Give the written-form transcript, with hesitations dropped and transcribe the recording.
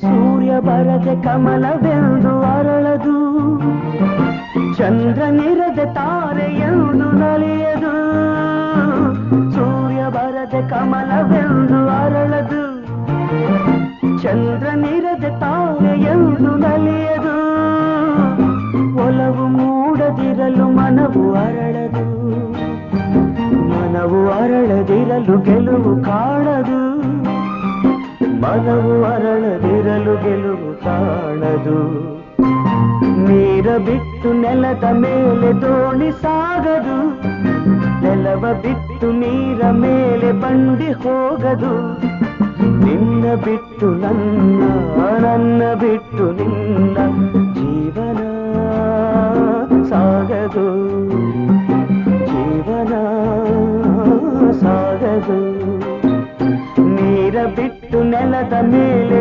ಸೂರ್ಯ ಬರದೆ ಕಮಲವೆಂದು ಅರಳದು, ಚಂದ್ರನಿರದೆ ತಾರೆಯೆಂದು ನಲಿಯದು. ಸೂರ್ಯ ಬರದೆ ಕಮಲವೆಂದು ಅರಳದು, ಚಂದ್ರನಿರದೆ ತಾರೆಯೆಂದು ನಲಿಯದು. ಒಲವು ಮೂಡದಿರಲು ಮನವು ಅರಳದು, ಮನವು ಅರಳದಿರಲು ಗೆಲುವು ಕಾಣದು. ಮನವು ಅರಳದಿರಲು ಗೆಲುವು ಕಾಣದು. ನೀರ ಬಿಟ್ಟು ನೆಲದ ಮೇಲೆ ದೋಣಿ ಸಾಗದು, ನೆಲವ ಬಿಟ್ಟು ನೀರ ಮೇಲೆ ಬಂಡಿ ಹೋಗದು. ನಿನ್ನ ಬಿಟ್ಟು ನನ್ನ, ನನ್ನ ಬಿಟ್ಟು ನಿನ್ನ ಜೀವನ ಸಾಗದು, ಜೀವನ ಸಾಗದು. ನೀರ ಬಿಟ್ಟು ನೆಲದ ಮೇಲೆ